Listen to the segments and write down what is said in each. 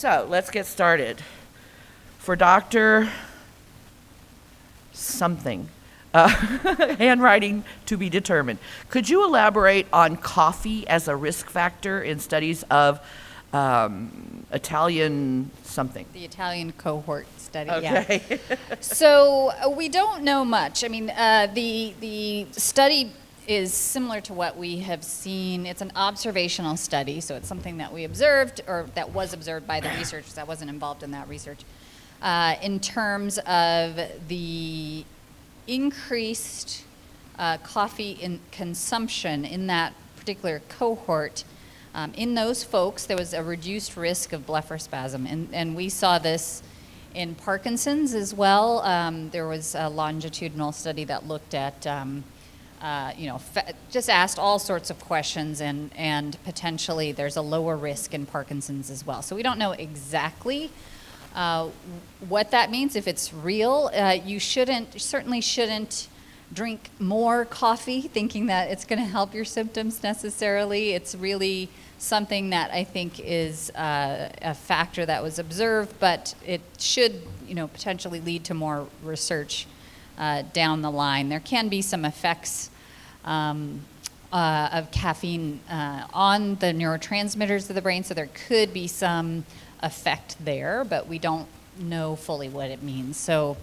So let's get started. For Dr. something, handwriting to be determined. Could you elaborate on coffee as a risk factor in studies of Italian something? The Italian cohort study, Okay. yeah. So we don't know much. I mean, the study is similar to what we have seen. It's an observational study, so it's something that we observed, or that was observed by the researchers. That wasn't involved in that research. In terms of the increased coffee consumption in that particular cohort, in those folks, there was a reduced risk of blepharospasm, and we saw this in Parkinson's as well. There was a longitudinal study that looked at, just asked all sorts of questions, and potentially there's a lower risk in Parkinson's as well. So we don't know exactly what that means, if it's real. You certainly shouldn't drink more coffee thinking that it's going to help your symptoms necessarily. It's really something that I think is a factor that was observed, but it should, potentially lead to more research down the line. There can be some effects of caffeine on the neurotransmitters of the brain, so there could be some effect there, but we don't know fully what it means. So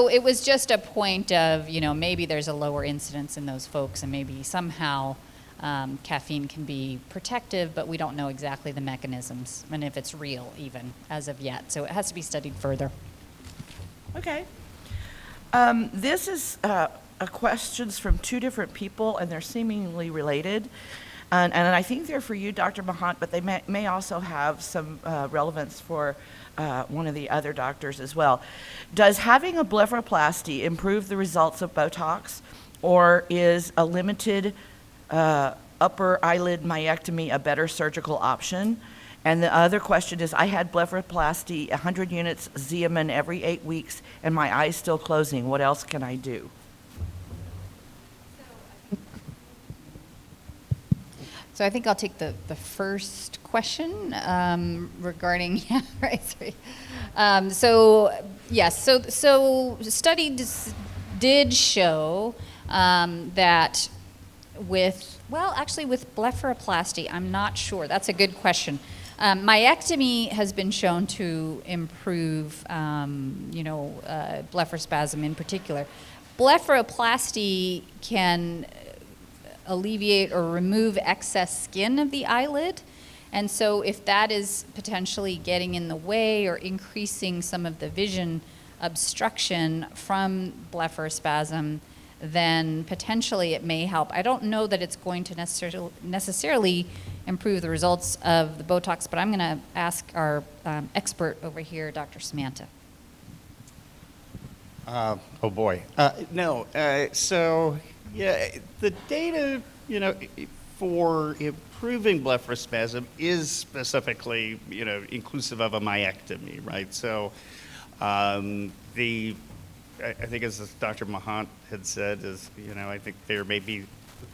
it was just a point of, maybe there's a lower incidence in those folks, and maybe somehow caffeine can be protective, but we don't know exactly the mechanisms and if it's real even as of yet. So it has to be studied further. Okay. This is questions from two different people, and they're seemingly related. And I think they're for you, Dr. Mahant, but they may also have some relevance for one of the other doctors as well. Does having a blepharoplasty improve the results of Botox, or is a limited upper eyelid myectomy a better surgical option? And the other question is, I had blepharoplasty, 100 units Xeomin every 8 weeks, and my eye's still closing. What else can I do? So I think I'll take the first question regarding, So study did show that with blepharoplasty, I'm not sure. That's a good question. Myectomy has been shown to improve, blepharospasm in particular. Blepharoplasty can alleviate or remove excess skin of the eyelid. And so if that is potentially getting in the way or increasing some of the vision obstruction from blepharospasm, then potentially it may help. I don't know that it's going to necessarily improve the results of the Botox, but I'm going to ask our expert over here, Dr. Samanta. Oh boy. The data, for improving blepharospasm is specifically, inclusive of a myectomy, right? So I think as Dr. Mahant had said, I think there may be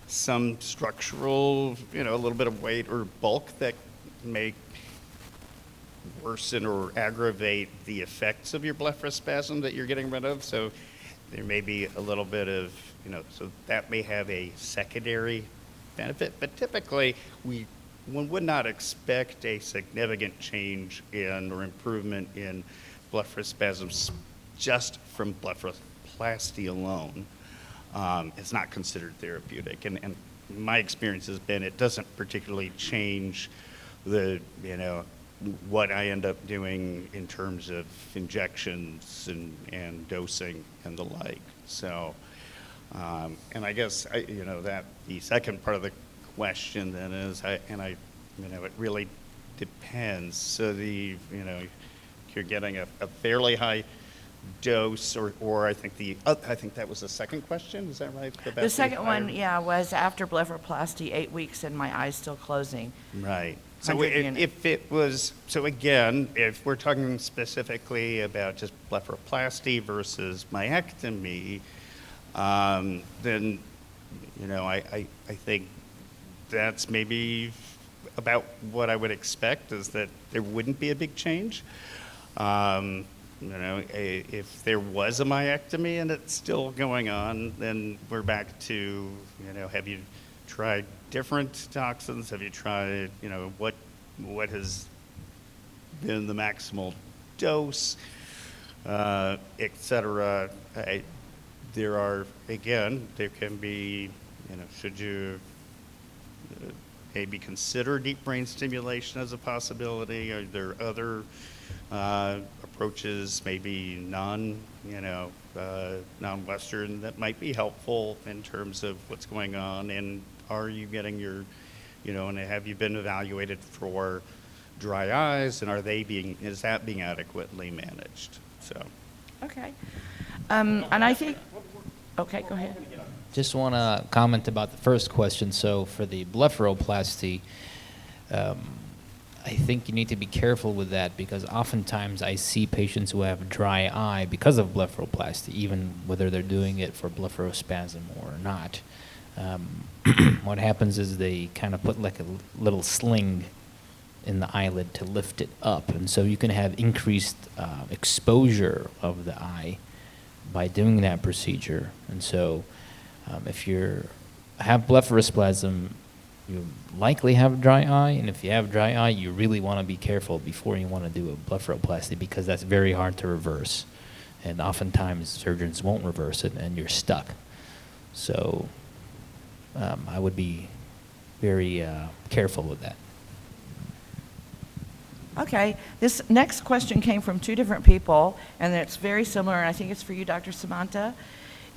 some structural, a little bit of weight or bulk that may worsen or aggravate the effects of your blepharospasm that you're getting rid of. So there may be a little bit of, so that may have a secondary benefit, but typically one would not expect a significant change in or improvement in blepharospasms just from blepharoplasty alone. It's not considered therapeutic, and my experience has been it doesn't particularly change the, what I end up doing in terms of injections and dosing and the like. So, and I guess that the second part of the question then is, it really depends. So if you're getting a fairly high dose, or I think that was the second question. Is that right? The second one, was after blepharoplasty, 8 weeks, and my eye's still closing. Right. So if we're talking specifically about just blepharoplasty versus myectomy, then I think that's maybe about what I would expect is that there wouldn't be a big change. If there was a myectomy and it's still going on, then we're back to, have you tried different toxins? Have you tried, what has been the maximal dose, et cetera? There can be, should you maybe consider deep brain stimulation as a possibility? Are there other approaches, maybe non-Western, that might be helpful in terms of what's going on? And are you getting your, and have you been evaluated for dry eyes, and is that being adequately managed? So. Okay. And I think, okay, go ahead. Just want to comment about the first question. So for the blepharoplasty, I think you need to be careful with that, because oftentimes I see patients who have dry eye because of blepharoplasty, even whether they're doing it for blepharospasm or not. What happens is they kind of put like a little sling in the eyelid to lift it up, and so you can have increased exposure of the eye by doing that procedure. And so if you have blepharospasm, you likely have dry eye, and if you have dry eye, you really want to be careful before you want to do a blepharoplasty, because that's very hard to reverse, and oftentimes surgeons won't reverse it and you're stuck. So I would be very careful with that. Okay, this next question came from two different people, and it's very similar, and I think it's for you, Dr. Samanta.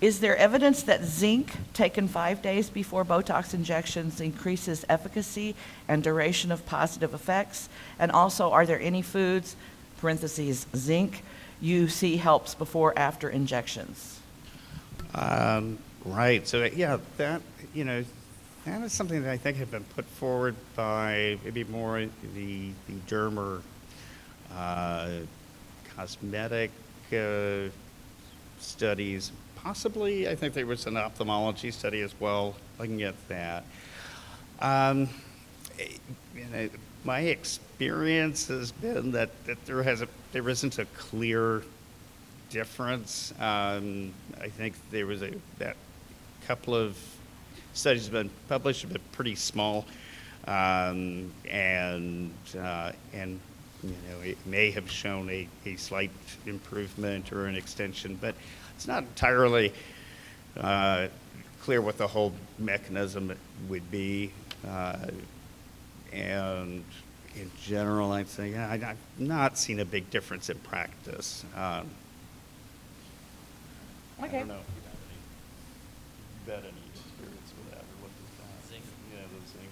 Is there evidence that zinc taken 5 days before Botox injections increases efficacy and duration of positive effects? And also, are there any foods, parentheses, zinc, you see helps before after injections? Right. So yeah, that is something that I think had been put forward by maybe more the derm or cosmetic studies. Possibly, I think there was an ophthalmology study as well looking at that. My experience has been that there isn't a clear difference. I think there was that couple of studies have been published, but pretty small, and it may have shown a slight improvement or an extension, but it's not entirely clear what the whole mechanism would be. And in general, I'd say, I've not seen a big difference in practice. I Okay. don't know if you've had any experience with that, or what does that? Zinc. Yeah, the zinc.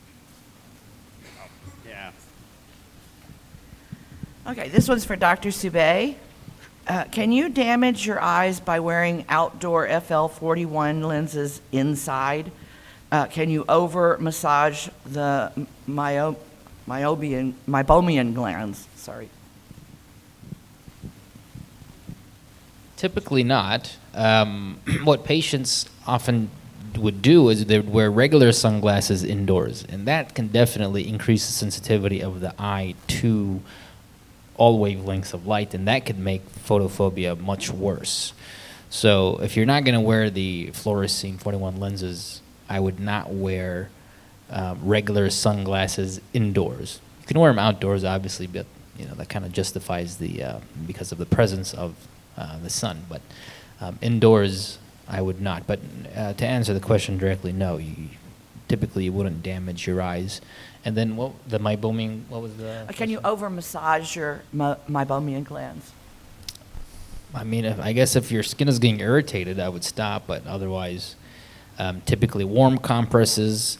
Okay, this one's for Dr. Subei. Can you damage your eyes by wearing outdoor FL41 lenses inside? Can you over-massage the meibomian glands? Sorry. Typically not. What patients often would do is they would wear regular sunglasses indoors, and that can definitely increase the sensitivity of the eye to all wavelengths of light, and that could make photophobia much worse. So if you're not going to wear the fluorescein 41 lenses, I would not wear regular sunglasses indoors. You can wear them outdoors, obviously, but that kind of justifies because of the presence of the sun. But indoors, I would not. But to answer the question directly, no. Typically, you wouldn't damage your eyes. And then what was the... Can you over-massage your meibomian glands? I mean, I guess if your skin is getting irritated, I would stop. But otherwise, typically warm compresses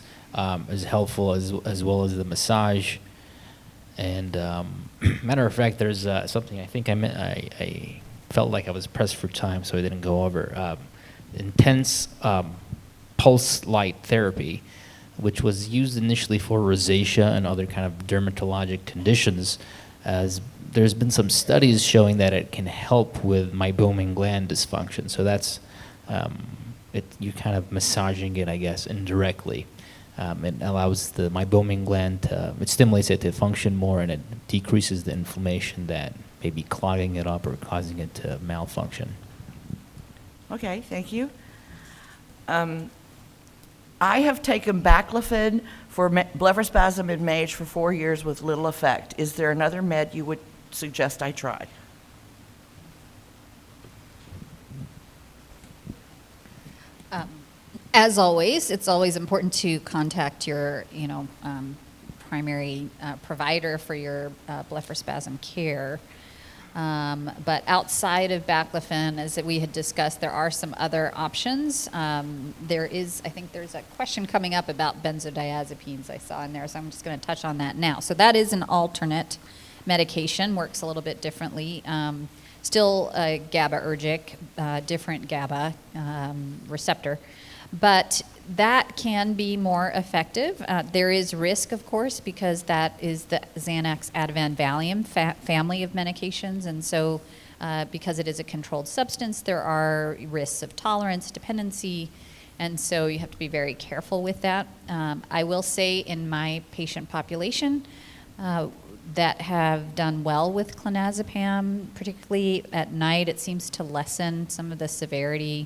is helpful, as well as the massage. And matter of fact, there's something I think I felt like I was pressed for time, so I didn't go over. Intense pulse light therapy, which was used initially for rosacea and other kind of dermatologic conditions, as there's been some studies showing that it can help with meibomian gland dysfunction. So that's you're kind of massaging it, I guess, indirectly. It allows the meibomian gland to, it stimulates it to function more, and it decreases the inflammation that may be clogging it up or causing it to malfunction. Okay, thank you. I have taken baclofen for blepharospasm and MAGE for 4 years with little effect. Is there another med you would suggest I try? As always, it's always important to contact your, primary provider for your blepharospasm care. But outside of baclofen, as we had discussed, there are some other options. I think there's a question coming up about benzodiazepines I saw in there, so I'm just going to touch on that now. So that is an alternate medication, works a little bit differently. Still a GABAergic, different GABA receptor. But that can be more effective. There is risk, of course, because that is the Xanax, Ativan, Valium family of medications. And so because it is a controlled substance, there are risks of tolerance, dependency, and so you have to be very careful with that. I will say in my patient population that have done well with clonazepam, particularly at night, it seems to lessen some of the severity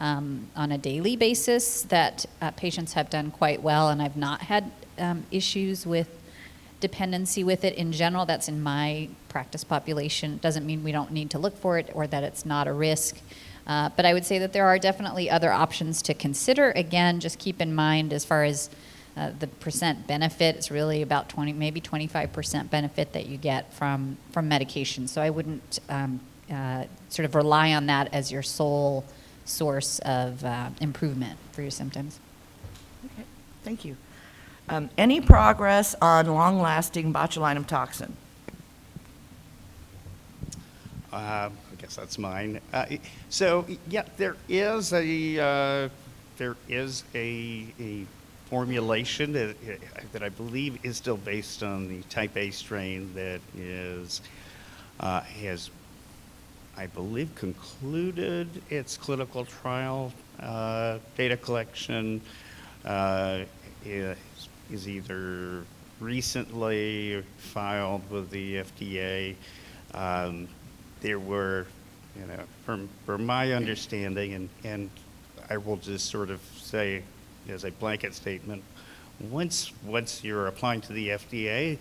on a daily basis, that patients have done quite well, and I've not had issues with dependency with it in general. That's in my practice population. It doesn't mean we don't need to look for it or that it's not a risk. But I would say that there are definitely other options to consider. Again, just keep in mind as far as the percent benefit, it's really about 20, maybe 25% benefit that you get from medication. So I wouldn't sort of rely on that as your sole source of improvement for your symptoms. Okay, thank you. Any progress on long-lasting botulinum toxin? I guess that's mine. So yeah, there is a formulation that I believe is still based on the type A strain that has, I believe, concluded its clinical trial. Data collection is either recently filed with the FDA. There were, from my understanding, and I will just sort of say as a blanket statement, once you're applying to the FDA,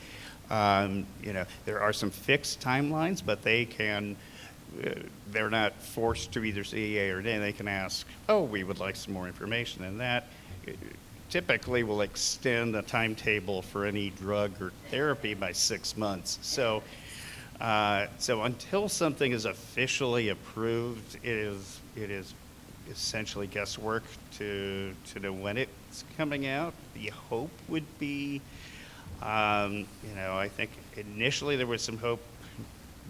there are some fixed timelines, but they're not forced to either say yea or nay. They can ask, we would like some more information, and that typically will extend the timetable for any drug or therapy by 6 months. So until something is officially approved, it is essentially guesswork to know when it's coming out. The hope would be, I think initially there was some hope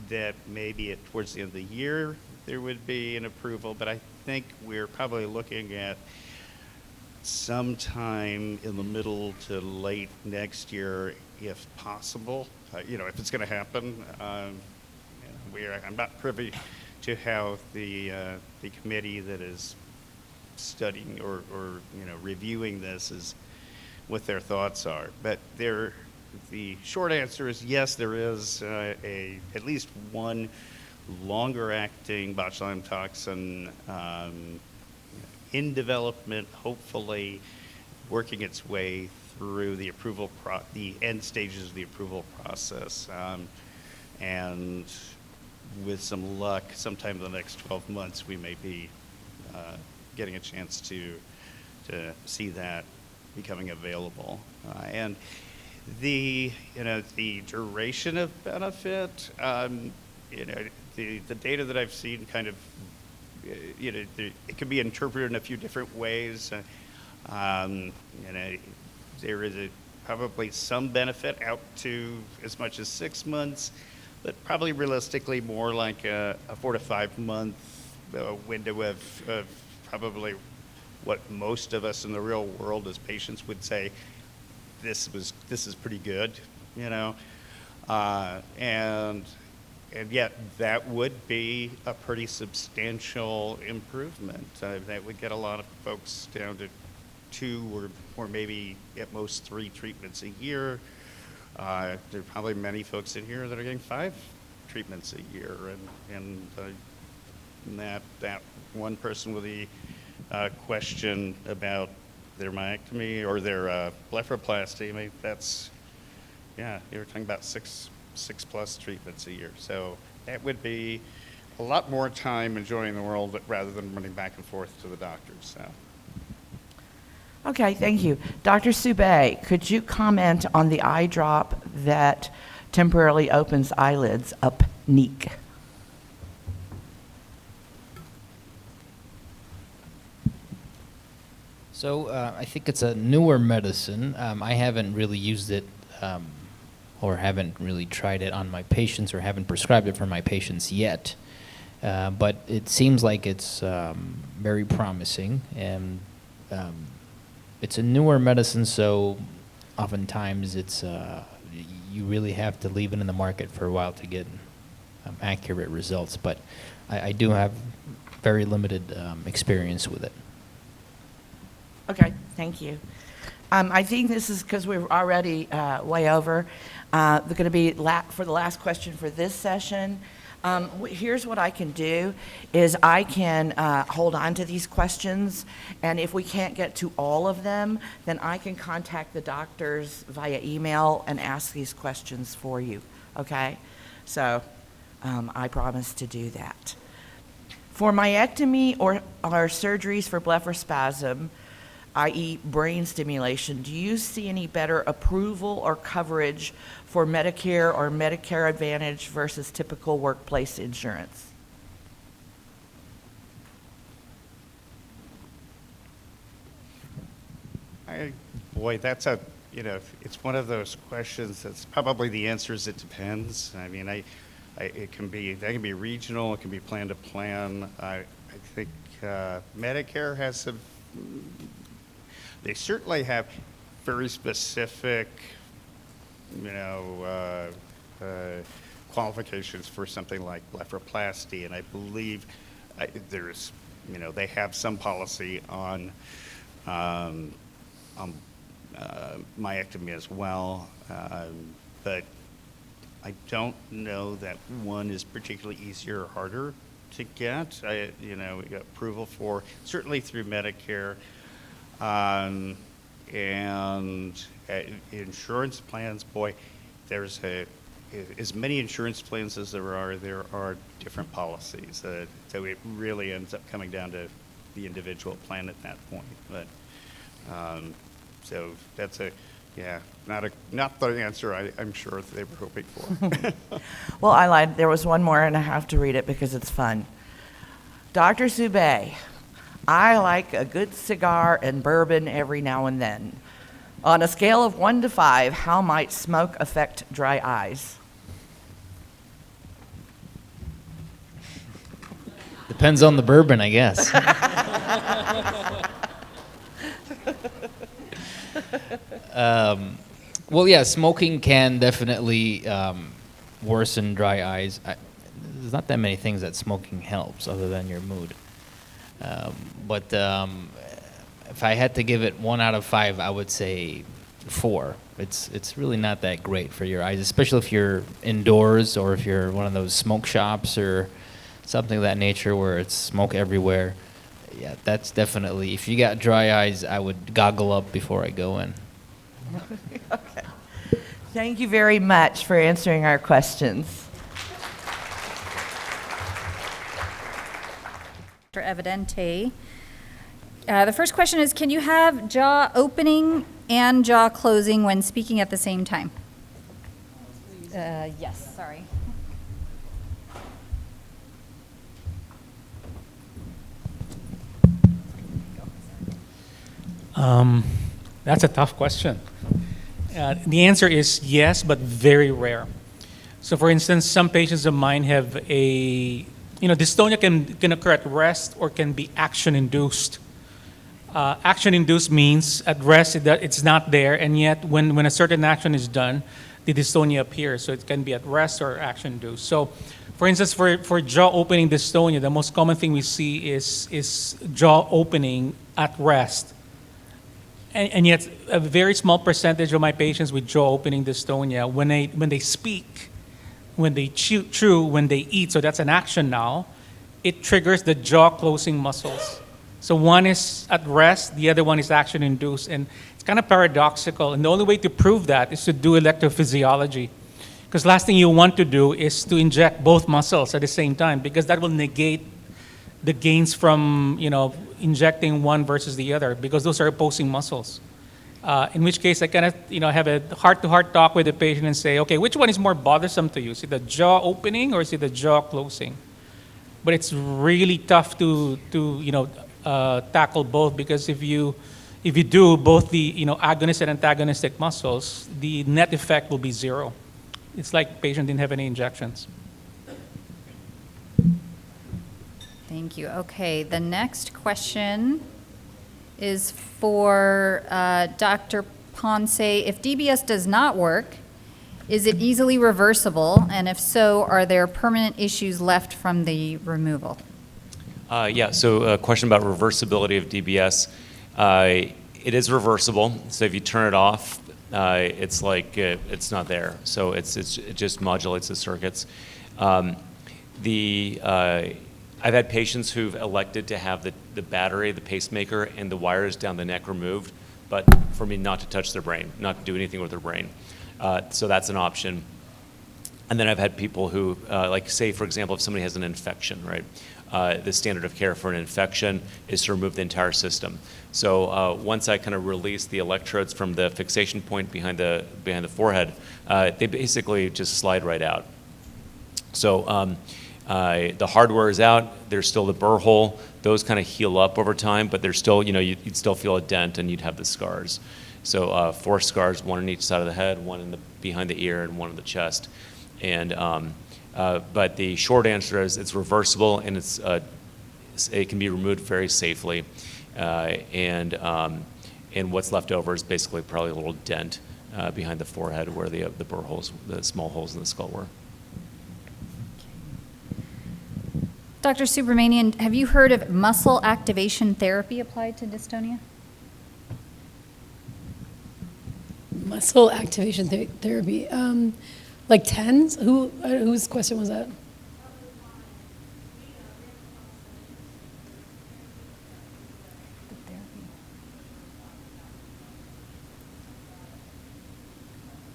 that maybe towards the end of the year there would be an approval, but I think we're probably looking at sometime in the middle to late next year, if possible. If it's going to happen. I'm not privy to how the committee that is studying or reviewing this is, what their thoughts are. But the short answer is yes, there is at least one longer-acting botulinum toxin in development, hopefully working its way through the the end stages of the approval process, and with some luck, sometime in the next 12 months, we may be getting a chance to see that becoming available. And the duration of benefit, the data that I've seen kind of, it can be interpreted in a few different ways. There is probably some benefit out to as much as 6 months, but probably realistically more like a 4 to 5 month window of probably what most of us in the real world as patients would say, this is pretty good, and yet that would be a pretty substantial improvement. That would get a lot of folks down to 2 or maybe at most 3 treatments a year. There are probably many folks in here that are getting 5 treatments a year, and that one person with the question about their myectomy or their blepharoplasty, I mean, that's, yeah, you were talking about 6 plus treatments a year. So that would be a lot more time enjoying the world rather than running back and forth to the doctors. So. Okay, thank you. Dr. Subei, could you comment on the eye drop that temporarily opens eyelids up neek? So I think it's a newer medicine. I haven't really used it or haven't really tried it on my patients or haven't prescribed it for my patients yet. But it seems like it's very promising, and it's a newer medicine, so oftentimes it's you really have to leave it in the market for a while to get accurate results. But I do have very limited experience with it. Okay, thank you. I think this is because we're already way over. They're going to be for the last question for this session. Here's what I can do is I can hold on to these questions, and if we can't get to all of them, then I can contact the doctors via email and ask these questions for you, okay? So I promise to do that. For myectomy or surgeries for blepharospasm, i.e. brain stimulation, do you see any better approval or coverage for Medicare or Medicare Advantage versus typical workplace insurance? Boy, that's it's one of those questions that's probably the answer is it depends. I mean, that can be regional, it can be plan to plan. I think Medicare has some. They certainly have very specific, qualifications for something like blepharoplasty, and I believe there's, they have some policy on myectomy as well, but I don't know that one is particularly easier or harder to get. We got approval for certainly through Medicare. And insurance plans, boy, there's as many insurance plans as there are different policies. So it really ends up coming down to the individual plan at that point. But so that's not the answer I'm sure they were hoping for. Well, I lied. There was one more, and I have to read it because it's fun. Dr. Subei, I like a good cigar and bourbon every now and then. On a scale of 1 to 5, how might smoke affect dry eyes? Depends on the bourbon, I guess. Well, yeah, smoking can definitely worsen dry eyes. There's not that many things that smoking helps other than your mood. But if I had to give it 1 out of 5, I would say 4. It's really not that great for your eyes, especially if you're indoors or if you're one of those smoke shops or something of that nature where it's smoke everywhere. Yeah, that's definitely, if you got dry eyes, I would goggle up before I go in. Okay. Thank you very much for answering our questions. For Evidente. The first question is, can you have jaw opening and jaw closing when speaking at the same time? Yes, sorry. That's a tough question. The answer is yes, but very rare. So for instance, some patients of mine have dystonia can occur at rest or can be action-induced. Action-induced means at rest it's not there, and yet when a certain action is done, the dystonia appears. So it can be at rest or action-induced. So for instance, for jaw opening dystonia, the most common thing we see is jaw opening at rest. and yet a very small percentage of my patients with jaw opening dystonia, when they speak, when they chew, when they eat, so that's an action now, it triggers the jaw closing muscles. So one is at rest, the other one is action induced, and it's kind of paradoxical. And the only way to prove that is to do electrophysiology. Because last thing you want to do is to inject both muscles at the same time, because that will negate the gains from, injecting one versus the other, because those are opposing muscles. In which case, I kind of, have a heart-to-heart talk with the patient and say, okay, which one is more bothersome to you? Is it the jaw opening or is it the jaw closing? But it's really tough to tackle both, because if you do both the agonist and antagonistic muscles, the net effect will be zero. It's like patient didn't have any injections. Thank you. Okay, the next question is for Dr. Ponce. If DBS does not work, is it easily reversible? And if so, are there permanent issues left from the removal? So a question about reversibility of DBS. It is reversible. So if you turn it off, it's like it's not there. So it just modulates the circuits. I've had patients who've elected to have the battery, the pacemaker, and the wires down the neck removed, but for me not to touch their brain, not to do anything with their brain. So that's an option. And then I've had people who, say, for example, if somebody has an infection, right? The standard of care for an infection is to remove the entire system. So once I kind of release the electrodes from the fixation point behind the forehead, they basically just slide right out. So the hardware is out. There's still the burr hole. Those kind of heal up over time, but there's still, you'd still feel a dent and you'd have the scars. So 4 scars, 1 on each side of the head, 1 behind the ear, and 1 in the chest. And but the short answer is it's reversible, and it can be removed very safely. And what's left over is basically probably a little dent behind the forehead where the burr holes, the small holes in the skull were. Dr. Subramanian, have you heard of muscle activation therapy applied to dystonia? Muscle activation therapy. Like TENS? Whose question was that?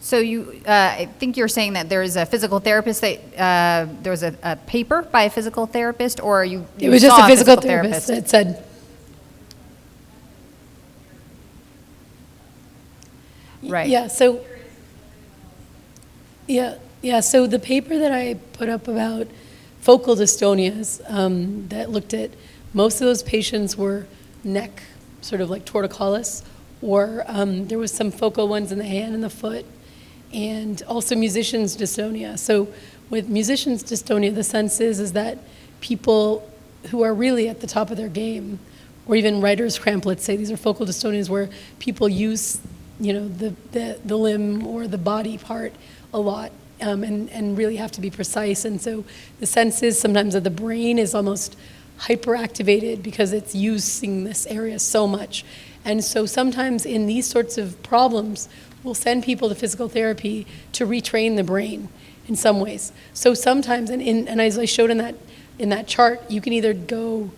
So I think you're saying that there is a physical therapist that there was a paper by a physical therapist, or you It was just saw a physical therapist that said. Right. Yeah. So. Yeah. So the paper that I put up about focal dystonias that looked at most of those patients were neck, sort of like torticollis, or there was some focal ones in the hand and the foot, and also musicians' dystonia. So with musicians' dystonia, the sense is that people who are really at the top of their game, or even writer's cramp, let's say, these are focal dystonias where people use, the limb or the body part a lot, and really have to be precise. And so the sense is sometimes that the brain is almost hyperactivated because it's using this area so much. And so sometimes in these sorts of problems, we'll send people to physical therapy to retrain the brain in some ways. So sometimes, and as I showed in that chart, you can either go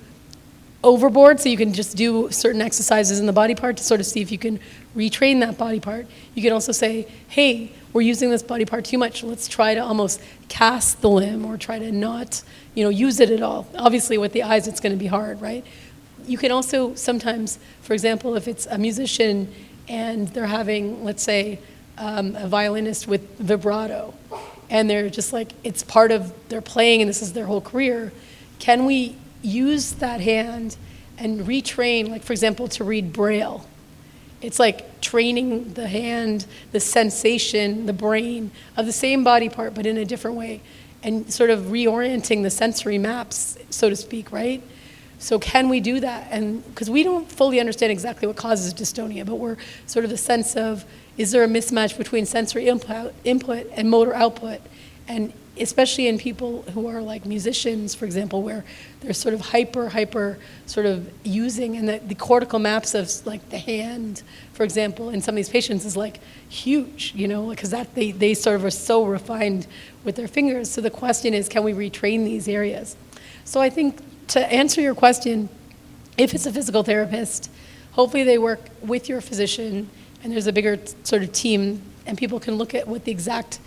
overboard, so you can just do certain exercises in the body part to sort of see if you can retrain that body part. You can also say, hey, we're using this body part too much. Let's try to almost cast the limb or try to not, use it at all. Obviously, with the eyes, it's going to be hard, right? You can also sometimes, for example, if it's a musician and they're having, let's say, a violinist with vibrato, and they're just like, it's part of their playing and this is their whole career, can we use that hand and retrain, like, for example, to read Braille? It's like training the hand, the sensation, the brain of the same body part, but in a different way, and sort of reorienting the sensory maps, so to speak, right? So can we do that? And because we don't fully understand exactly what causes dystonia, but we're sort of the sense of, is there a mismatch between sensory input and motor output? And especially in people who are like musicians, for example, where they're sort of hyper sort of using, and the cortical maps of like the hand, for example, in some of these patients is like huge, you know, because that they sort of are so refined with their fingers. So the question is, can we retrain these areas? So I think to answer your question, if it's a physical therapist, hopefully they work with your physician and there's a bigger sort of team and people can look at what the exact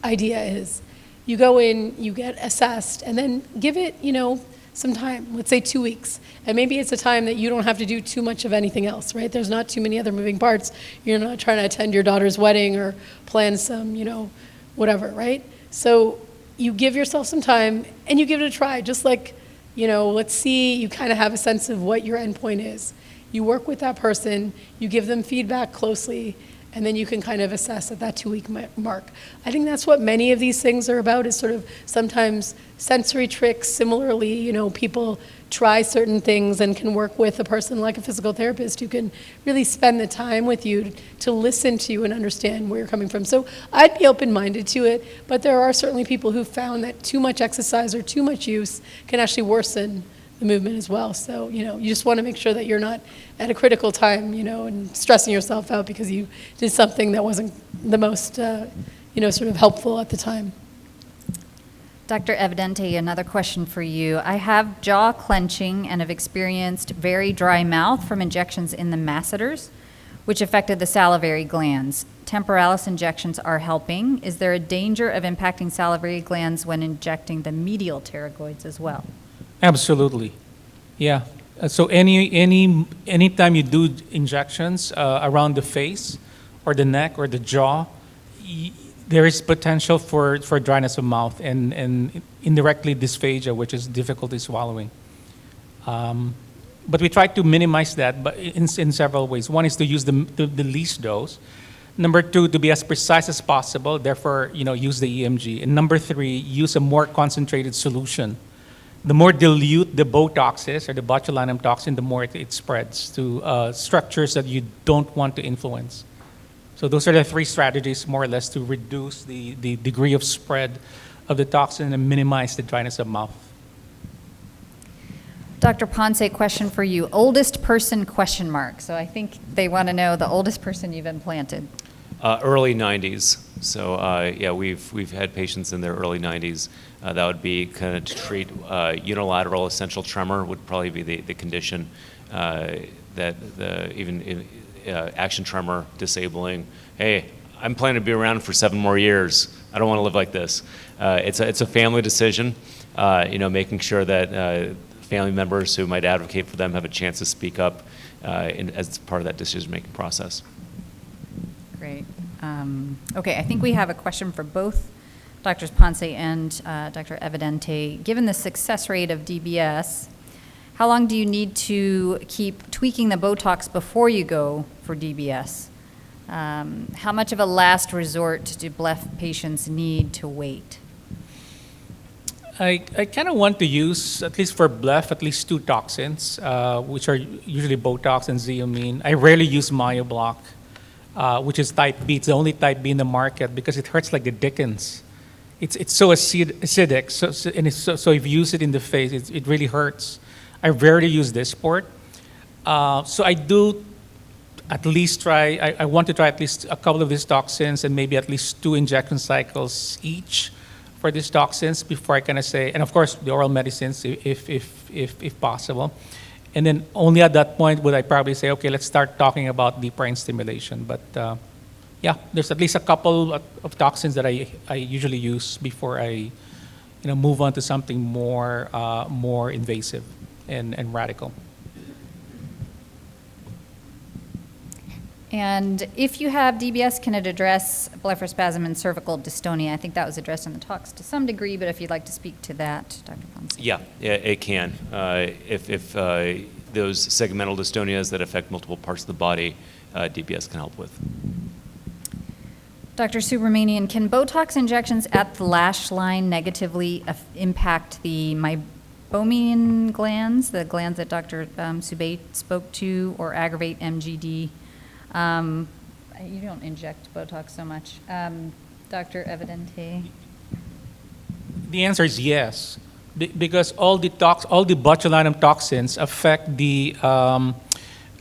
idea is. You go in, you get assessed, and then give it, you know, some time, let's say 2 weeks. And maybe it's a time that you don't have to do too much of anything else, right? There's not too many other moving parts. You're not trying to attend your daughter's wedding or plan some, you know, whatever, right? So you give yourself some time and you give it a try, just like, you know, let's see, you kind of have a sense of what your endpoint is. You work with that person, you give them feedback closely, and then you can kind of assess at that 2-week mark. I think that's what many of these things are about, is sort of sometimes sensory tricks. Similarly, you know, people try certain things and can work with a person like a physical therapist who can really spend the time with you to listen to you and understand where you're coming from. So I'd be open-minded to it, but there are certainly people who found that too much exercise or too much use can actually worsen the movement as well. So, you know, you just want to make sure that you're not at a critical time, you know, and stressing yourself out because you did something that wasn't the most, you know, sort of helpful at the time. Dr. Evidente, another question for you. I have jaw clenching and have experienced very dry mouth from injections in the masseters, which affected the salivary glands. Temporalis injections are helping. Is there a danger of impacting salivary glands when injecting the medial pterygoids as well? Absolutely, yeah. So anytime you do injections around the face or the neck or the jaw, there is potential for dryness of mouth and indirectly dysphagia, which is difficulty swallowing. But we try to minimize that, but in several ways. One is to use the least dose. Number two, to be as precise as possible. Therefore, you know, use the EMG. And number three, use a more concentrated solution. The more dilute the Botox is, or the botulinum toxin, the more it spreads to structures that you don't want to influence. So those are the three strategies, more or less, to reduce the degree of spread of the toxin and minimize the dryness of mouth. Dr. Ponce, question for you. Oldest person question mark. So I think they want to know the oldest person you've implanted. Early 90s. So yeah, we've had patients in their early 90s. That would be kind of to treat unilateral essential tremor would probably be the condition that even action tremor disabling. Hey, I'm planning to be around for 7 more years. I don't want to live like this. It's a family decision. You know, making sure that family members who might advocate for them have a chance to speak up as part of that decision-making process. Great. Okay, I think we have a question for both Drs. Ponce and Dr. Evidente. Given the success rate of DBS, how long do you need to keep tweaking the Botox before you go for DBS? How much of a last resort do Bleph patients need to wait? I kind of want to use, at least for Bleph, at least 2 toxins, which are usually Botox and Xeamine. I rarely use Myoblock, which is type B. It's the only type B in the market because it hurts like the dickens. It's so acidic, so if you use it in the face, it really hurts. I rarely use Dysport. So I do at least try, I want to try at least a couple of these toxins and maybe at least 2 injection cycles each for these toxins before I kind of say, and of course the oral medicines if possible. And then only at that point would I probably say, okay, let's start talking about deep brain stimulation. But yeah, there's at least a couple of toxins that I usually use before I move on to something more invasive and radical. And if you have DBS, can it address blepharospasm and cervical dystonia? I think that was addressed in the talks to some degree, but if you'd like to speak to that, Dr. Ponce. Yeah, it can. If those segmental dystonias that affect multiple parts of the body, DBS can help with. Dr. Subramanian, can Botox injections at the lash line negatively impact the meibomian glands, the glands that Dr. Subei spoke to, or aggravate MGD? You don't inject Botox so much. Dr. Evidente? The answer is yes, because all the botulinum toxins affect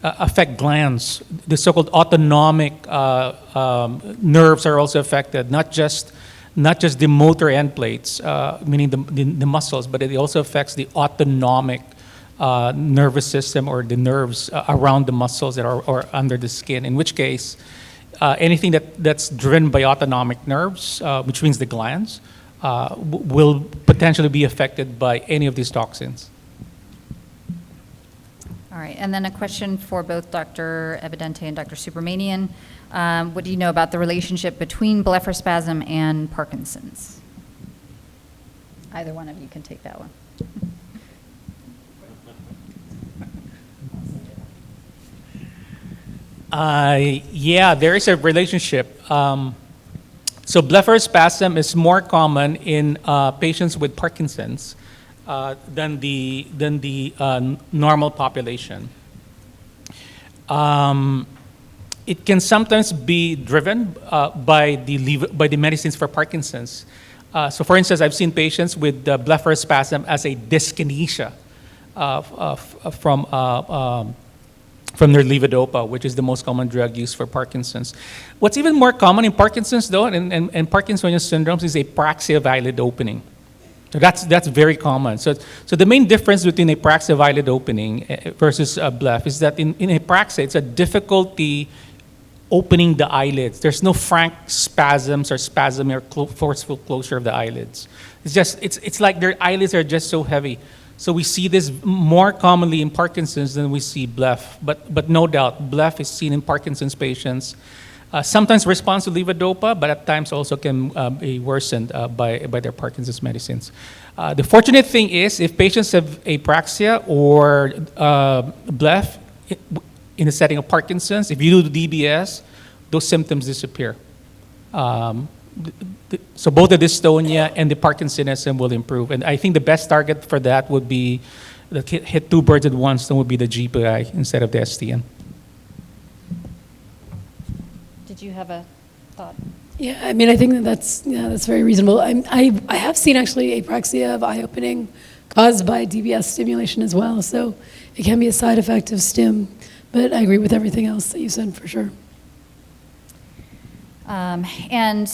affect glands. The so-called autonomic nerves are also affected, not just the motor end plates, meaning the muscles, but it also affects the autonomic nervous system, or the nerves around the muscles that are or under the skin. In which case, anything that's driven by autonomic nerves, which means the glands, will potentially be affected by any of these toxins. All right, and then a question for both Dr. Evidente and Dr. Subramanian. What do you know about the relationship between blepharospasm and Parkinson's? Either one of you can take that one. Yeah, there is a relationship. So blepharospasm is more common in patients with Parkinson's than the normal population. It can sometimes be driven by the medicines for Parkinson's. So, for instance, I've seen patients with blepharospasm as a dyskinesia from their levodopa, which is the most common drug used for Parkinson's. What's even more common in Parkinson's, though, and Parkinsonian syndromes, is apraxia of eyelid opening. So that's very common. So the main difference between apraxia of eyelid opening versus bleph is that in apraxia, it's a difficulty opening the eyelids. There's no frank spasms or spasm or forceful closure of the eyelids. It's like their eyelids are just so heavy. So we see this more commonly in Parkinson's than we see bleph. But no doubt, bleph is seen in Parkinson's patients. Sometimes responds to levodopa, but at times also can be worsened by their Parkinson's medicines. The fortunate thing is, if patients have apraxia or bleph in the setting of Parkinson's, if you do the DBS, those symptoms disappear. So both the dystonia and the Parkinsonism will improve. And I think the best target for that would be hit two birds at once, then would be the GPI instead of the STN. Did you have a thought? Yeah, I mean, I think that's very reasonable. I have seen actually apraxia of eye opening caused by DBS stimulation as well, so it can be a side effect of stim, but I agree with everything else that you said for sure. And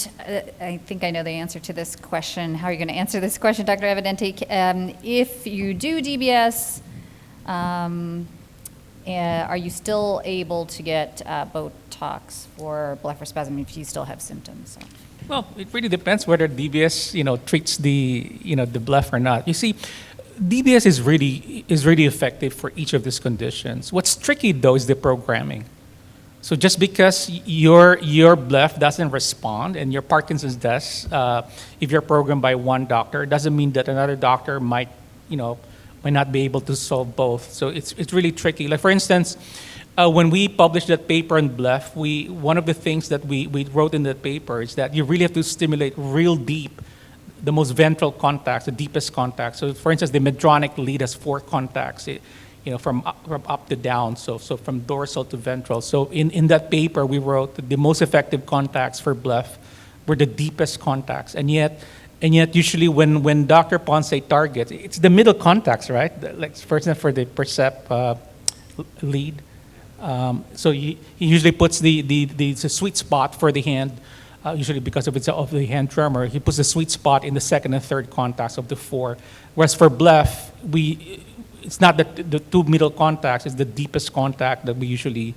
I think I know the answer to this question. How are you going to answer this question, Dr. Evidente? If you do DBS, are you still able to get Botox for blepharospasm if you still have symptoms? Well, it really depends whether DBS, treats the bleph or not. You see, DBS is really effective for each of these conditions. What's tricky though is the programming. So just because your bleph doesn't respond and your Parkinson's does, if you're programmed by one doctor, doesn't mean that another doctor might not be able to solve both. So it's really tricky. Like for instance, when we published that paper on bleph, one of the things that we wrote in that paper is that you really have to stimulate real deep the most ventral contacts, the deepest contacts. So for instance, the medtronic lead has 4 contacts. From up to down, so from dorsal to ventral. So in that paper, we wrote that the most effective contacts for bleph were the deepest contacts. And yet usually when Dr. Ponce targets, it's the middle contacts, right? Like for instance, for the percept lead. So he usually puts the sweet spot for the hand, usually because of the hand tremor. He puts the sweet spot in the second and third contacts of the 4. Whereas for bleph, it's not the 2 middle contacts, it's the deepest contact that we usually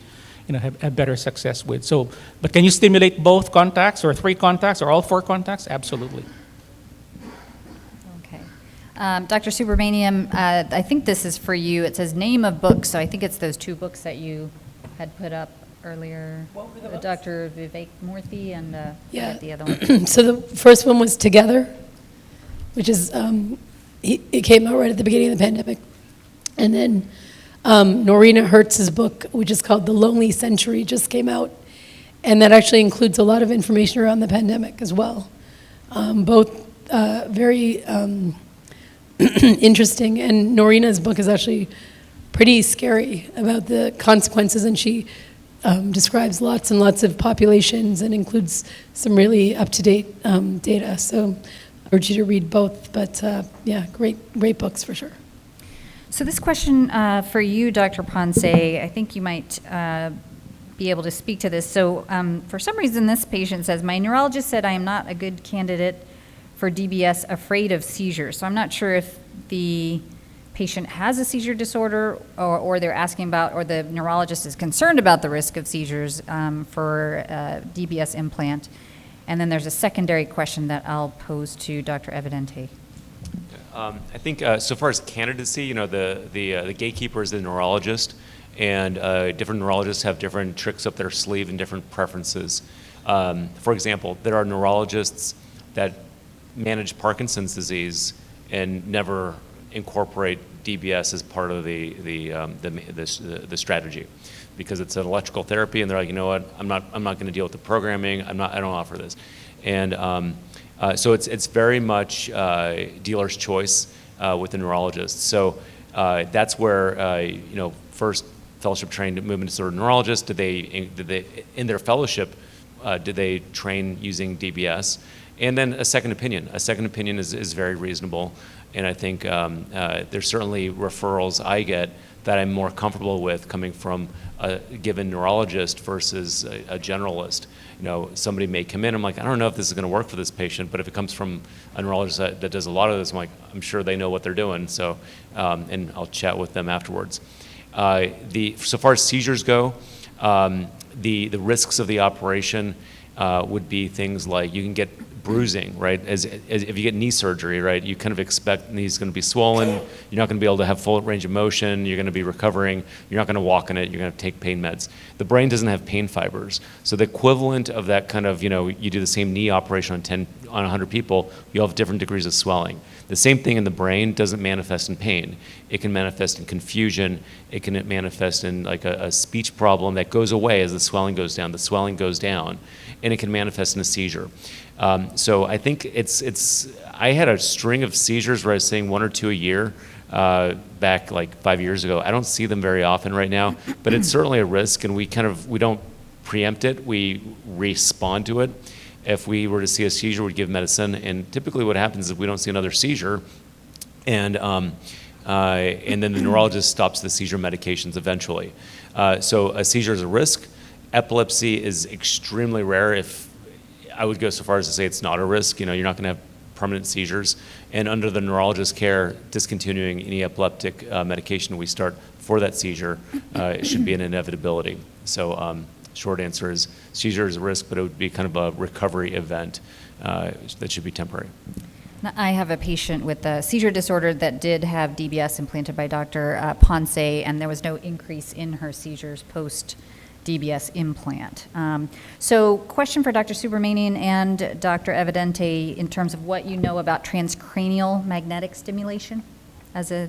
have better success with. So, but can you stimulate both contacts or 3 contacts or all 4 contacts? Absolutely. Okay. Dr. Subramanian, I think this is for you. It says name of books, so I think it's those 2 books that you had put up earlier. What were the books? Dr. Vivek Murthy and the other one. So the first one was Together, which is, it came out right at the beginning of the pandemic. And then Norina Hertz's book, which is called The Lonely Century, just came out. And that actually includes a lot of information around the pandemic as well. Both very interesting. And Norina's book is actually pretty scary about the consequences. And she describes lots and lots of populations and includes some really up-to-date data. So urge you to read both, but yeah, great books for sure. So this question for you, Dr. Ponce, I think you might be able to speak to this. So for some reason, this patient says, my neurologist said I am not a good candidate for DBS, afraid of seizures. So I'm not sure if the patient has a seizure disorder or they're asking about, or the neurologist is concerned about the risk of seizures for DBS implant. And then there's a secondary question that I'll pose to Dr. Evidente. I think so far as candidacy, the gatekeeper is the neurologist, and different neurologists have different tricks up their sleeve and different preferences. For example, there are neurologists that manage Parkinson's disease and never incorporate DBS as part of the strategy, because it's an electrical therapy, and they're like, you know what, I'm not going to deal with the programming. I don't offer this, and so it's very much dealer's choice with the neurologist. So that's where first fellowship trained movement disorder neurologists, did they in their fellowship did they train using DBS? And then a second opinion. A second opinion is very reasonable, and I think there's certainly referrals I get that I'm more comfortable with coming from a given neurologist versus a generalist. Somebody may come in, I'm like, I don't know if this is going to work for this patient, but if it comes from a neurologist that does a lot of this, I'm sure they know what they're doing. So, and I'll chat with them afterwards. So far as seizures go, the risks of the operation would be things like you can get bruising, right? As if you get knee surgery, right, you kind of expect the knee's going to be swollen. You're not going to be able to have full range of motion. You're going to be recovering. You're not going to walk in it. You're going to take pain meds. The brain doesn't have pain fibers. So the equivalent of that kind of, you do the same knee operation on 100 people, you'll have different degrees of swelling. The same thing in the brain doesn't manifest in pain. It can manifest in confusion. It can manifest in like a speech problem that goes away as the swelling goes down. The swelling goes down, and it can manifest in a seizure. So I think I had a string of seizures where I was saying 1 or 2 a year back like 5 years ago. I don't see them very often right now, but it's certainly a risk, and we don't preempt it. We respond to it. If we were to see a seizure, we'd give medicine, and typically what happens is we don't see another seizure, and then the neurologist stops the seizure medications eventually. So a seizure is a risk. Epilepsy is extremely rare. If I would go so far as to say it's not a risk. You're not going to have permanent seizures. And under the neurologist's care, discontinuing any epileptic medication we start for that seizure should be an inevitability. So short answer is seizure is a risk, but it would be kind of a recovery event that should be temporary. I have a patient with a seizure disorder that did have DBS implanted by Dr. Ponce, and there was no increase in her seizures post DBS implant. So question for Dr. Subramanian and Dr. Evidente in terms of what you know about transcranial magnetic stimulation as a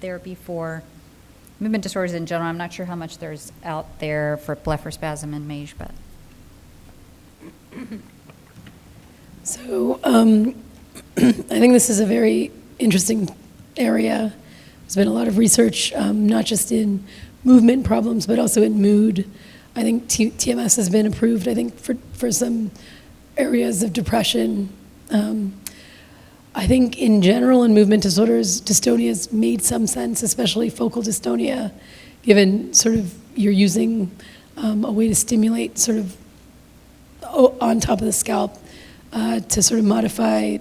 therapy for movement disorders in general. I'm not sure how much there's out there for blepharospasm and MAGE, but. So I think this is a very interesting area. There's been a lot of research, not just in movement problems, but also in mood. I think TMS has been approved, I think, for some areas of depression. I think in general in movement disorders, dystonia's made some sense, especially focal dystonia, given sort of you're using a way to stimulate sort of on top of the scalp to sort of modify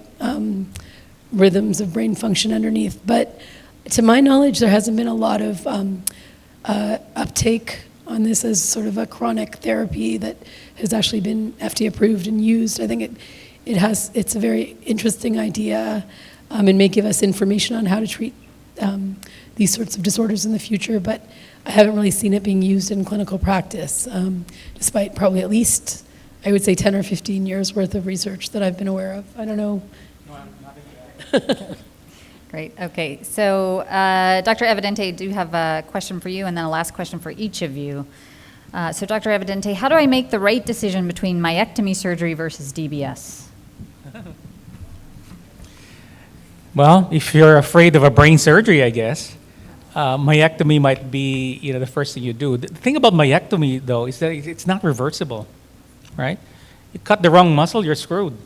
rhythms of brain function underneath. But to my knowledge, there hasn't been a lot of uptake on this as sort of a chronic therapy that has actually been FDA approved and used. I think it's a very interesting idea and may give us information on how to treat these sorts of disorders in the future, but I haven't really seen it being used in clinical practice, despite probably at least, I would say 10 or 15 years worth of research that I've been aware of. I don't know. No, I'm not into that. Great. Okay. So, Dr. Evidente, I do have a question for you, and then a last question for each of you. So, Dr. Evidente, how do I make the right decision between myectomy surgery versus DBS? Well, if you're afraid of a brain surgery, I guess, myectomy might be the first thing you do. The thing about myectomy, though, is that it's not reversible, right? You cut the wrong muscle, you're screwed.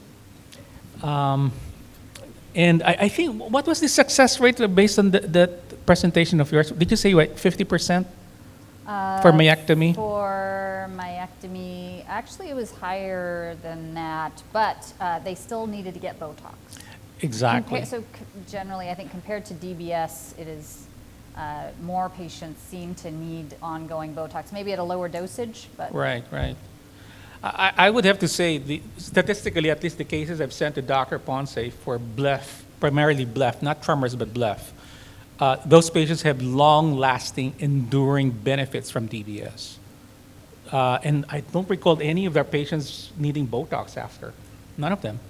And I think, what was the success rate based on that presentation of yours? Did you say, what, 50% for myectomy? For myectomy, actually it was higher than that, but they still needed to get Botox. Exactly. Generally, I think compared to DBS, it is more patients seem to need ongoing Botox, maybe at a lower dosage, but. Right, right. I would have to say, statistically, at least the cases I've sent to Dr. Ponce for BLEF, primarily BLEF, not tremors, but BLEF, those patients have long-lasting, enduring benefits from DBS. And I don't recall any of their patients needing Botox after. None of them.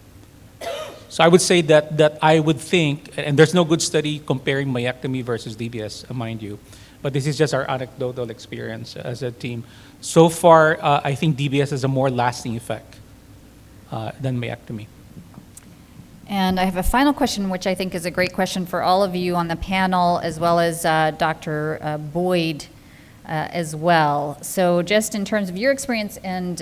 So I would say that I would think, and there's no good study comparing myectomy versus DBS, mind you, but this is just our anecdotal experience as a team. So far, I think DBS has a more lasting effect than myectomy. And I have a final question, which I think is a great question for all of you on the panel, as well as Dr. Boyd as well. So just in terms of your experience and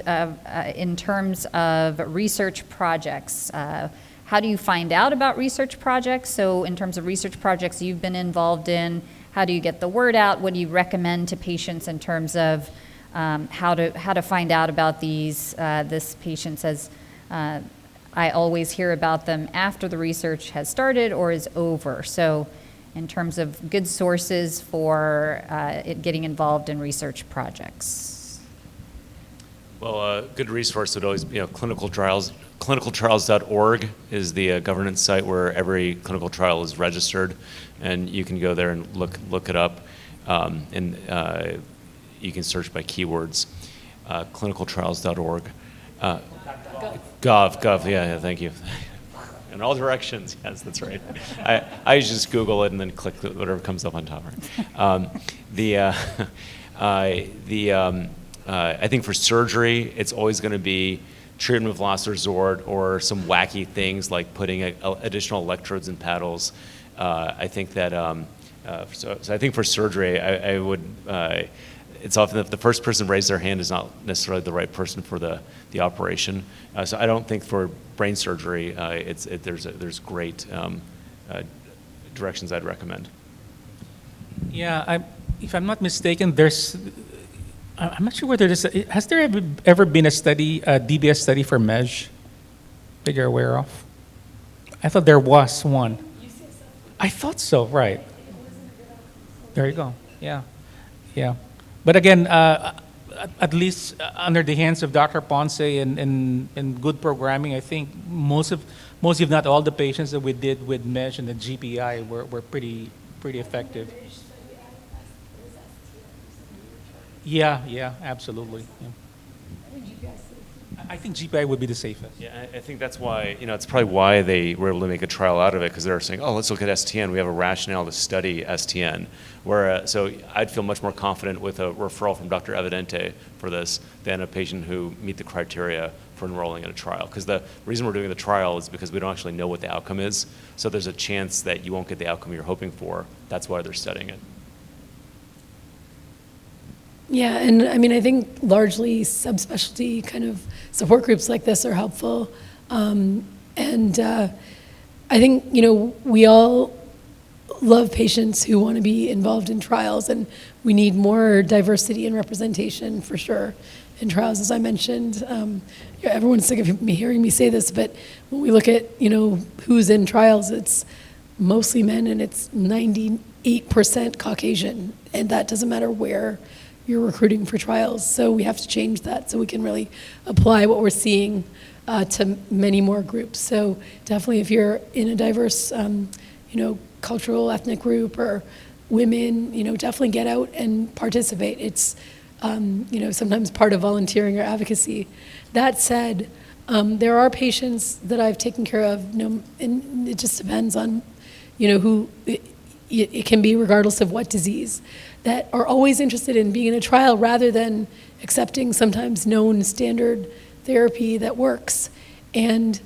in terms of research projects, how do you find out about research projects? So in terms of research projects you've been involved in, how do you get the word out? What do you recommend to patients in terms of how to find out about these? This patient says, I always hear about them after the research has started or is over. So in terms of good sources for getting involved in research projects. Well, a good resource would always be, clinical trials. Clinicaltrials.org is the governance site where every clinical trial is registered, and you can go there and look it up, and you can search by keywords. Clinicaltrials.org. Gov, yeah, thank you. In all directions, yes, that's right. I just Google it and then click whatever comes up on top. I think for surgery, it's always going to be treatment of last resort or some wacky things like putting additional electrodes and paddles. I think that, so I think for surgery, I would, it's often that the first person to raise their hand is not necessarily the right person for the operation. So I don't think for brain surgery, there's great directions I'd recommend. Yeah, if I'm not mistaken, I'm not sure whether has there ever been a study, a DBS study for MESH that you're aware of? I thought there was one. I thought so, right. There you go, yeah. But again, at least under the hands of Dr. Ponce and good programming, I think most if not all the patients that we did with MESH and the GPI were pretty effective. Yeah, absolutely. Yeah. I think GPI would be the safest. Yeah, I think that's why, it's probably why they were able to make a trial out of it, because they're saying, oh, let's look at STN. We have a rationale to study STN. So I'd feel much more confident with a referral from Dr. Evidente for this than a patient who meet the criteria for enrolling in a trial. Because the reason we're doing the trial is because we don't actually know what the outcome is. So there's a chance that you won't get the outcome you're hoping for. That's why they're studying it. Yeah, and I mean, I think largely subspecialty kind of support groups like this are helpful. I think, we all love patients who want to be involved in trials, and we need more diversity and representation for sure in trials, as I mentioned. Everyone's sick of me hearing me say this, but when we look at, who's in trials, it's mostly men and it's 98% Caucasian, and that doesn't matter where you're recruiting for trials. So we have to change that so we can really apply what we're seeing to many more groups. So definitely if you're in a diverse, cultural, ethnic group or women, definitely get out and participate. It's, sometimes part of volunteering or advocacy. That said, there are patients that I've taken care of, and it just depends on, who, it can be regardless of what disease, that are always interested in being in a trial rather than accepting sometimes known standard therapy that works. And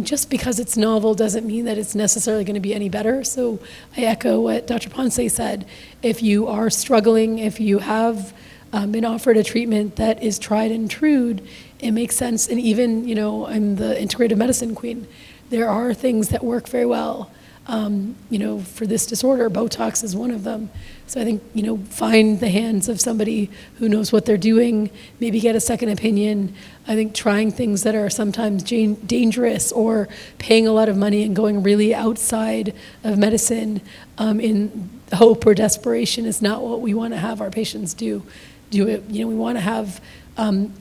just because it's novel doesn't mean that it's necessarily going to be any better. So I echo what Dr. Ponce said. If you are struggling, if you have been offered a treatment that is tried and true, it makes sense. And even, I'm the integrative medicine queen. there are things that work very well. For this disorder, Botox is one of them. So I think, find the hands of somebody who knows what they're doing, maybe get a second opinion. I think trying things that are sometimes dangerous or paying a lot of money and going really outside of medicine in hope or desperation is not what we want to have our patients do. We want to have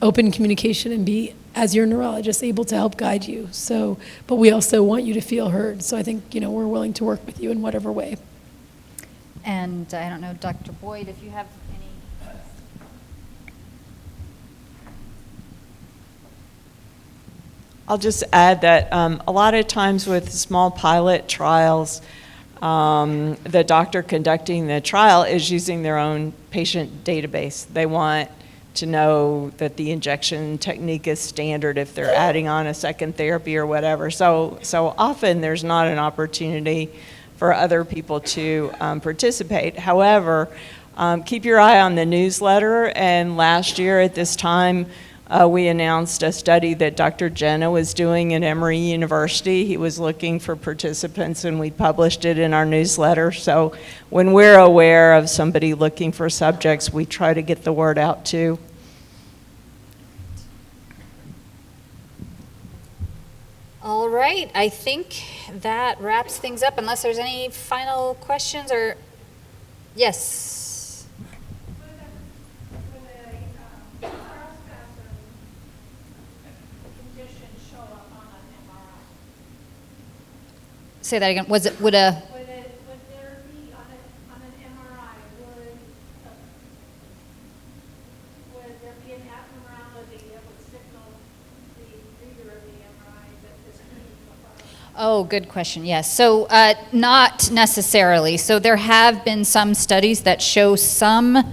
open communication and be, as your neurologist, able to help guide you. So, but we also want you to feel heard. So I think, we're willing to work with you in whatever way. And I don't know, Dr. Boyd, if you have any. I'll just add that a lot of times with small pilot trials, the doctor conducting the trial is using their own patient database. They want to know that the injection technique is standard if they're adding on a second therapy or whatever. So often there's not an opportunity for other people to participate. However, keep your eye on the newsletter. And last year at this time, we announced a study that Dr. Jenna was doing at Emory University. He was looking for participants, and we published it in our newsletter. So when we're aware of somebody looking for subjects, we try to get the word out too. All right, I think that wraps things up, unless there's any final questions or, yes. Say that again. Would there be on an MRI? Would there be an abnormality that would signal the reader of the MRI that this could be blepharospasm? Oh, good question. Yes. So not necessarily. So there have been some studies that show some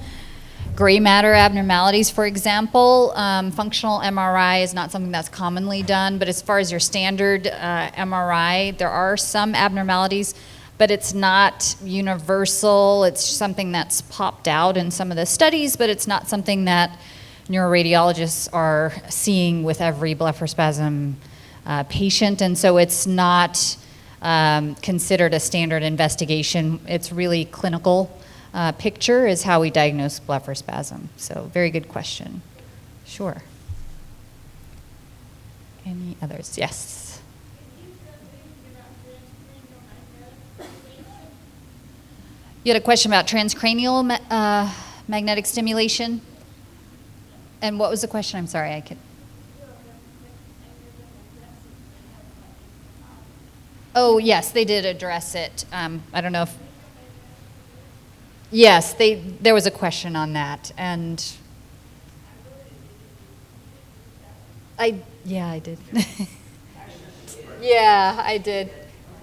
gray matter abnormalities, for example. Functional MRI is not something that's commonly done, but as far as your standard MRI, there are some abnormalities, but it's not universal. It's something that's popped out in some of the studies, but it's not something that neuroradiologists are seeing with every blepharospasm patient, and so it's not considered a standard investigation. It's really clinical. Picture is how we diagnose blepharospasm. So very good question. Sure. Any others? Yes. You had a question about transcranial magnetic stimulation? And what was the question? I'm sorry, I could. Oh, yes, they did address it. I don't know if. Yes, there was a question on that, and I did. Yeah, I did.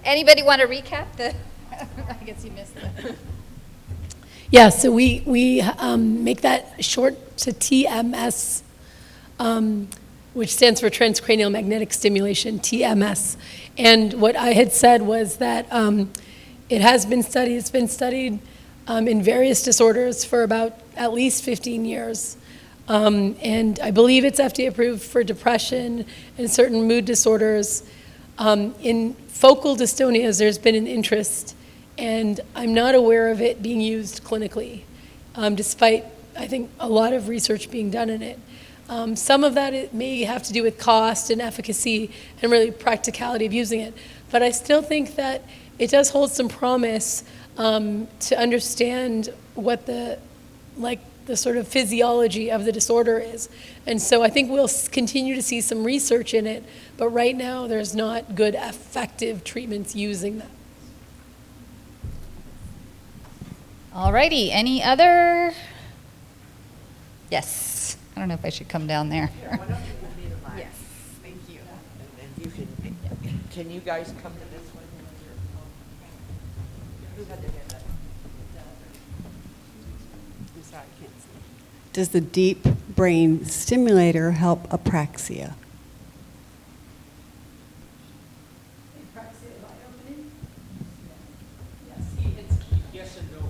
Anybody want to recap the? I guess you missed it. Yeah, so we make that short to TMS, which stands for transcranial magnetic stimulation, TMS. And what I had said was that it has been studied. It's been studied in various disorders for about at least 15 years. And I believe it's FDA approved for depression and certain mood disorders. In focal dystonias, there's been an interest, and I'm not aware of it being used clinically, despite, I think, a lot of research being done in it. Some of that it may have to do with cost and efficacy and really practicality of using it. But I still think that it does hold some promise to understand what the sort of physiology of the disorder is. And so I think we'll continue to see some research in it, but right now there's not good effective treatments using that. All righty, any other? Yes, I don't know if I should come down there. Yeah, why don't you give me the mic? Yes, thank you. And you can you guys come to this one? Who had their hand up? I'm sorry, I can't see. Does the deep brain stimulator help apraxia? Yes and no,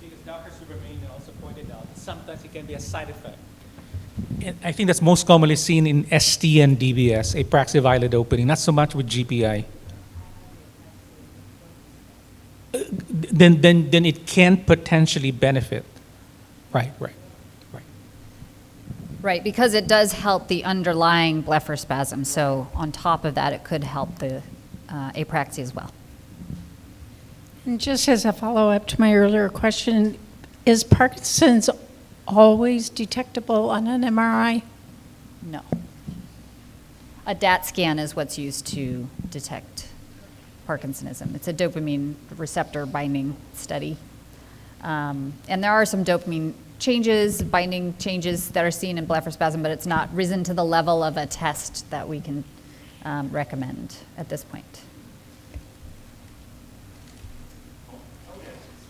because Dr. Subramanian also pointed out sometimes it can be a side effect. And I think that's most commonly seen in ST and DBS, apraxia violet opening, not so much with GPI. then it can potentially benefit. Right. Right, because it does help the underlying blepharospasm. So on top of that, it could help the apraxia as well. And just as a follow-up to my earlier question, is Parkinson's always detectable on an MRI? No. A DAT scan is what's used to detect Parkinsonism. It's a dopamine receptor binding study. And there are some dopamine changes, binding changes that are seen in blepharospasm, but it's not risen to the level of a test that we can recommend at this point.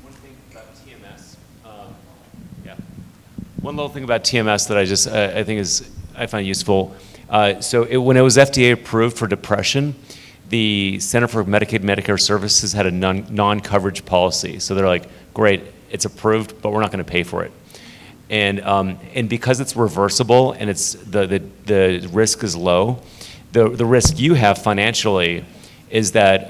One thing about TMS. One little thing about TMS that I think I find useful. When it was FDA approved for depression, the Center for Medicaid and Medicare Services had a non-coverage policy. So they're like, great, it's approved, but we're not going to pay for it. And because it's reversible and it's the risk is low, the risk you have financially is that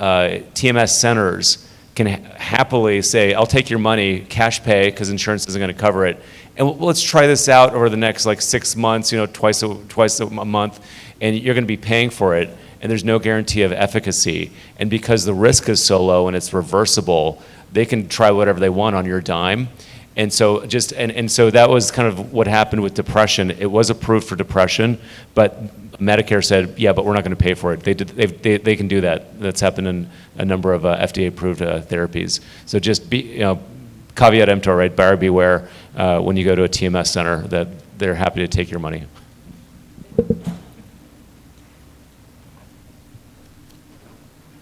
TMS centers can happily say, I'll take your money, cash pay, because insurance isn't going to cover it, and let's try this out over the next 6 months, twice a month, and you're going to be paying for it, and there's no guarantee of efficacy. And because the risk is so low and it's reversible, they can try whatever they want on your dime. And so so that was kind of what happened with depression. It was approved for depression, but Medicare said, yeah, but we're not going to pay for it. They can do that. That's happened in a number of FDA-approved therapies. So just be, caveat emptor, right? Buyer beware when you go to a TMS center that they're happy to take your money.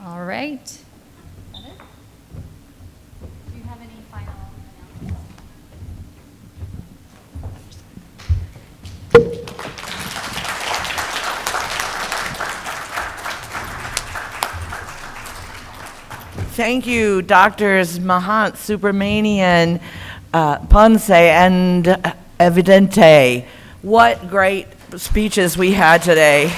All right. Is that it? Do you have any final announcements? Thank you, Doctors Mahant, Subramanian, Ponce, and Evidente. What great speeches we had today.